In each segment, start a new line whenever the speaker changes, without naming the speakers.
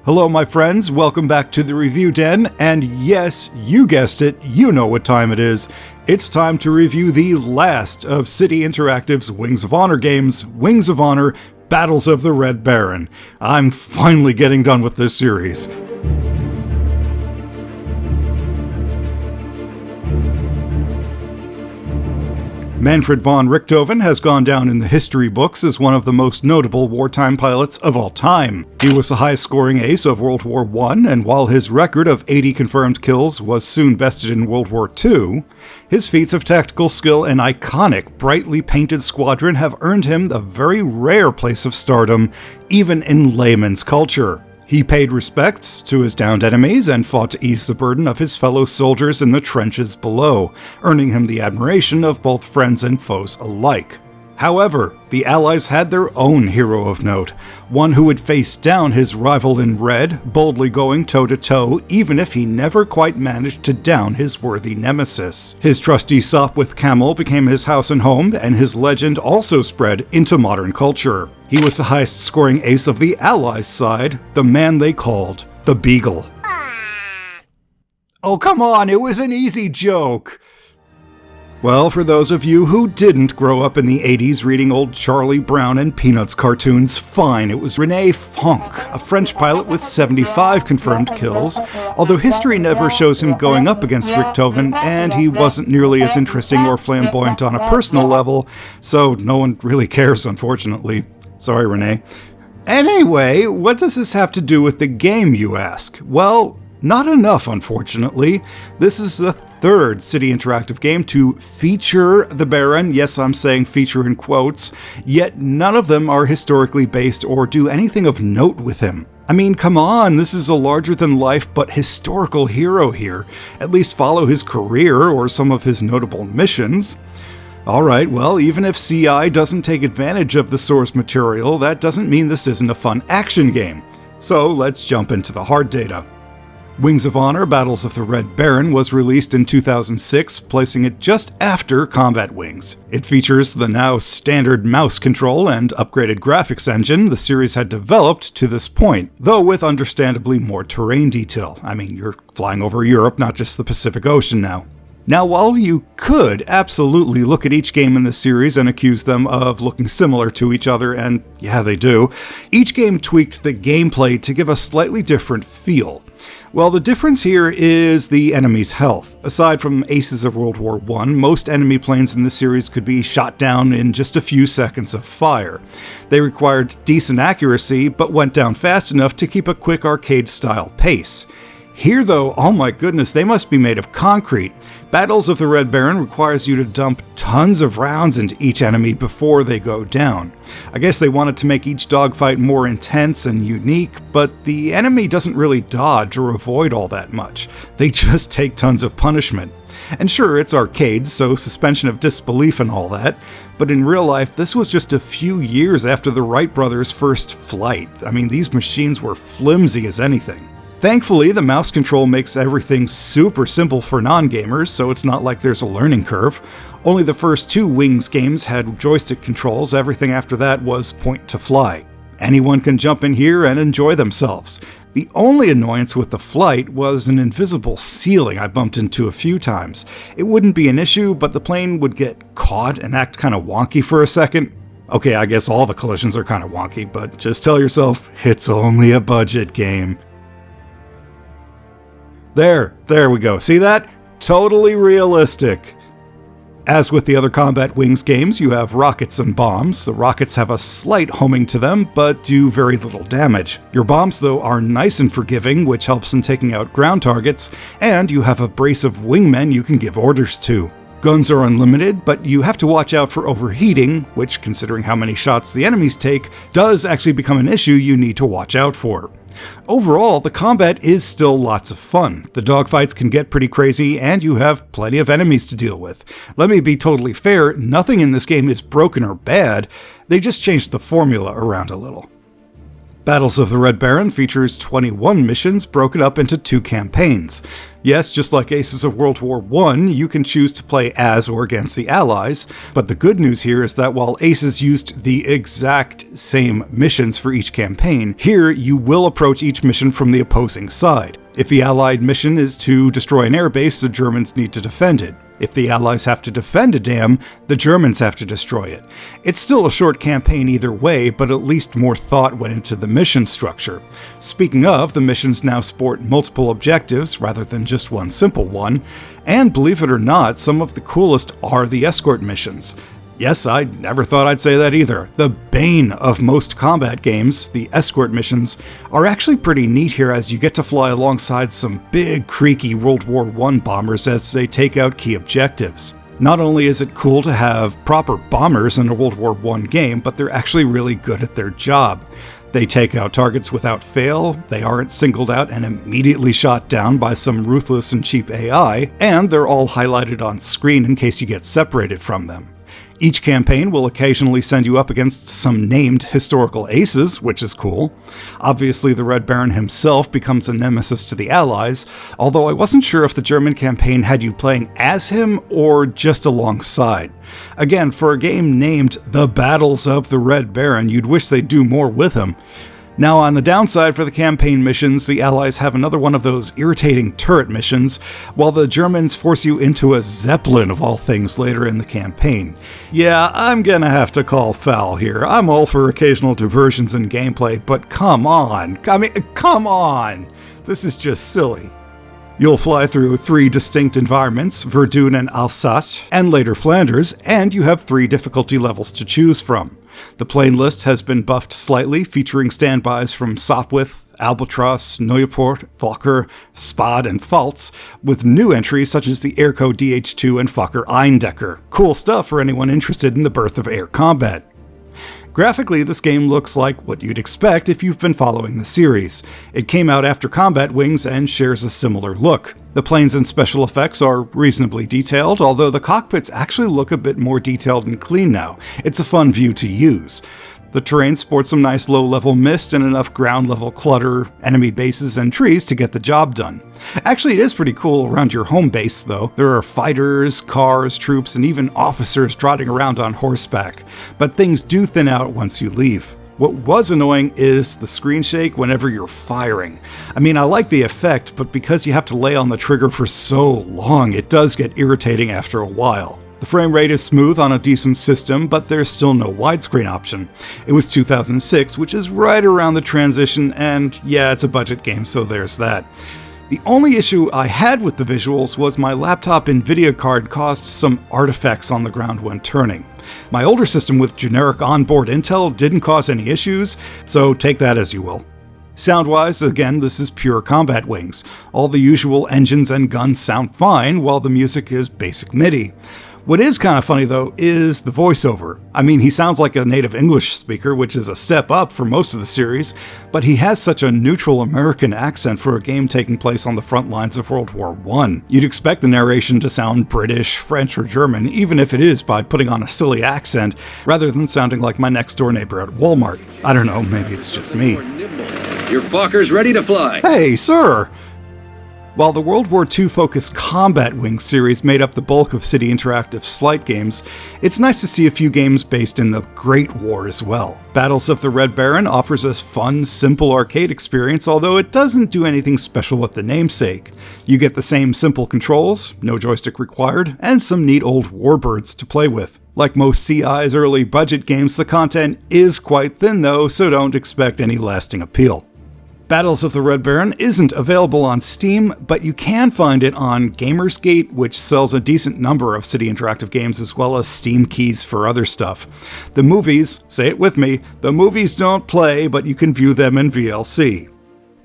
Hello my friends, welcome back to the Review Den, and yes, you guessed it, you know what time it is. It's time to review the last of City Interactive's Wings of Honor games, Wings of Honor: Battles of the Red Baron. I'm finally getting done with this series. Manfred Von Richtoven has gone down in the history books as one of the most notable wartime pilots of all time. He was the highest-scoring ace of World War I, and while his record of 80 confirmed kills was soon bested in World War II, his feats of tactical skill and iconic, brightly painted squadron have earned him a very rare place of stardom, even in layman's culture. He paid respects to his downed enemies and fought to ease the burden of his fellow soldiers in the trenches below, earning him the admiration of both friends and foes alike. However, the Allies had their own hero of note, one who would face down his rival in red, boldly going toe-to-toe even if he never quite managed to down his worthy nemesis. His trusty Sopwith camel became his house and home, and his legend also spread into modern culture. He was the highest-scoring ace of the Allies' side, the man they called the Beagle. Oh, come on, it was an easy joke! Well, for those of you who didn't grow up in the 80s reading old Charlie Brown and Peanuts cartoons, fine, it was René Fonck, a French pilot with 75 confirmed kills, although history never shows him going up against Richtoven, and he wasn't nearly as interesting or flamboyant on a personal level, so no one really cares, unfortunately. Sorry, René. Anyway, what does this have to do with the game, you ask? Well, not enough, unfortunately. This is the third City Interactive game to feature the Baron, yes, I'm saying feature in quotes, yet none of them are historically based or do anything of note with him. I mean, come on, this is a larger-than-life but historical hero here. At least follow his career or some of his notable missions. Alright, well, even if CI doesn't take advantage of the source material, that doesn't mean this isn't a fun action game. So let's jump into the hard data. Wings of Honor: Battles of the Red Baron was released in 2006, placing it just after Combat Wings. It features the now standard mouse control and upgraded graphics engine the series had developed to this point, though with understandably more terrain detail. I mean, you're flying over Europe, not just the Pacific Ocean now. Now, while you could absolutely look at each game in the series and accuse them of looking similar to each other, and yeah, they do, each game tweaked the gameplay to give a slightly different feel. Well, the difference here is the enemy's health. Aside from aces of World War I, most enemy planes in the series could be shot down in just a few seconds of fire. They required decent accuracy, but went down fast enough to keep a quick arcade-style pace. Here though, oh my goodness, they must be made of concrete. Battles of the Red Baron requires you to dump tons of rounds into each enemy before they go down. I guess they wanted to make each dogfight more intense and unique, but the enemy doesn't really dodge or avoid all that much. They just take tons of punishment. And sure, it's arcades, so suspension of disbelief and all that, but in real life, this was just a few years after the Wright brothers' first flight. I mean, these machines were flimsy as anything. Thankfully, the mouse control makes everything super simple for non-gamers, so it's not like there's a learning curve. Only the first two Wings games had joystick controls, everything after that was point to fly. Anyone can jump in here and enjoy themselves. The only annoyance with the flight was an invisible ceiling I bumped into a few times. It wouldn't be an issue, but the plane would get caught and act kind of wonky for a second. Okay, I guess all the collisions are kind of wonky, but just tell yourself, it's only a budget game. There we go. See that? Totally realistic. As with the other Combat Wings games, you have rockets and bombs. The rockets have a slight homing to them, but do very little damage. Your bombs, though, are nice and forgiving, which helps in taking out ground targets, and you have a brace of wingmen you can give orders to. Guns are unlimited, but you have to watch out for overheating, which, considering how many shots the enemies take, does actually become an issue you need to watch out for. Overall, the combat is still lots of fun. The dogfights can get pretty crazy, and you have plenty of enemies to deal with. Let me be totally fair, nothing in this game is broken or bad, they just changed the formula around a little. Battles of the Red Baron features 21 missions broken up into 2 campaigns. Yes, just like Aces of World War I, you can choose to play as or against the Allies, but the good news here is that while Aces used the exact same missions for each campaign, here you will approach each mission from the opposing side. If the Allied mission is to destroy an airbase, the Germans need to defend it. If the Allies have to defend a dam, the Germans have to destroy it. It's still a short campaign either way, but at least more thought went into the mission structure. Speaking of, the missions now sport multiple objectives rather than just one simple one, and believe it or not, some of the coolest are the escort missions. Yes, I never thought I'd say that either. The bane of most combat games, the escort missions, are actually pretty neat here as you get to fly alongside some big, creaky World War I bombers as they take out key objectives. Not only is it cool to have proper bombers in a World War I game, but they're actually really good at their job. They take out targets without fail, they aren't singled out and immediately shot down by some ruthless and cheap AI, and they're all highlighted on screen in case you get separated from them. Each campaign will occasionally send you up against some named historical aces, which is cool. Obviously, the Red Baron himself becomes a nemesis to the Allies, although I wasn't sure if the German campaign had you playing as him or just alongside. Again, for a game named The Battles of the Red Baron, you'd wish they'd do more with him. Now, on the downside for the campaign missions, the Allies have another one of those irritating turret missions, while the Germans force you into a Zeppelin of all things later in the campaign. Yeah, I'm gonna have to call foul here. I'm all for occasional diversions in gameplay, but come on. Come on! This is just silly. You'll fly through 3 distinct environments, Verdun and Alsace, and later Flanders, and you have 3 difficulty levels to choose from. The plane list has been buffed slightly, featuring standbys from Sopwith, Albatross, Neupoort, Fokker, Spad, and Pfalz, with new entries such as the Airco DH-2 and Fokker Eindecker. Cool stuff for anyone interested in the birth of air combat. Graphically, this game looks like what you'd expect if you've been following the series. It came out after Combat Wings and shares a similar look. The planes and special effects are reasonably detailed, although the cockpits actually look a bit more detailed and clean now. It's a fun view to use. The terrain sports some nice low-level mist and enough ground-level clutter, enemy bases, and trees to get the job done. Actually, it is pretty cool around your home base, though. There are fighters, cars, troops, and even officers trotting around on horseback. But things do thin out once you leave. What was annoying is the screen shake whenever you're firing. I mean, I like the effect, but because you have to lay on the trigger for so long, it does get irritating after a while. The frame rate is smooth on a decent system, but there's still no widescreen option. It was 2006, which is right around the transition, and yeah, it's a budget game, so there's that. The only issue I had with the visuals was my laptop Nvidia card caused some artifacts on the ground when turning. My older system with generic onboard Intel didn't cause any issues, so take that as you will. Sound-wise, again, this is pure Combat Wings. All the usual engines and guns sound fine, while the music is basic MIDI. What is kind of funny, though, is the voiceover. I mean, he sounds like a native English speaker, which is a step up for most of the series, but he has such a neutral American accent for a game taking place on the front lines of World War I. You'd expect the narration to sound British, French, or German, even if it is by putting on a silly accent, rather than sounding like my next-door neighbor at Walmart. I don't know, maybe it's just me.
Your Fokker's ready to fly!
Hey, sir! While the World War II-focused Combat Wings series made up the bulk of City Interactive's flight games, it's nice to see a few games based in the Great War as well. Battles of the Red Baron offers a fun, simple arcade experience, although it doesn't do anything special with the namesake. You get the same simple controls, no joystick required, and some neat old warbirds to play with. Like most CI's early budget games, the content is quite thin though, so don't expect any lasting appeal. Battles of the Red Baron isn't available on Steam, but you can find it on Gamersgate, which sells a decent number of City Interactive games as well as Steam keys for other stuff. The movies, say it with me, the movies don't play, but you can view them in VLC.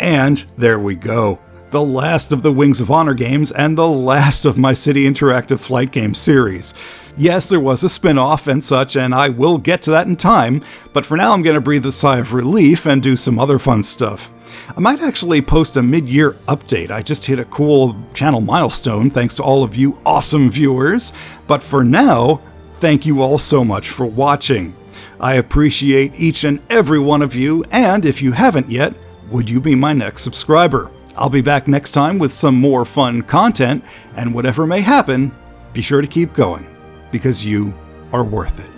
And there we go. The last of the Wings of Honor games and the last of my City Interactive flight game series. Yes, there was a spin-off and such, and I will get to that in time, but for now I'm going to breathe a sigh of relief and do some other fun stuff. I might actually post a mid-year update. I just hit a cool channel milestone thanks to all of you awesome viewers, but for now, thank you all so much for watching. I appreciate each and every one of you, and if you haven't yet, would you be my next subscriber? I'll be back next time with some more fun content, and whatever may happen, be sure to keep going, because you are worth it.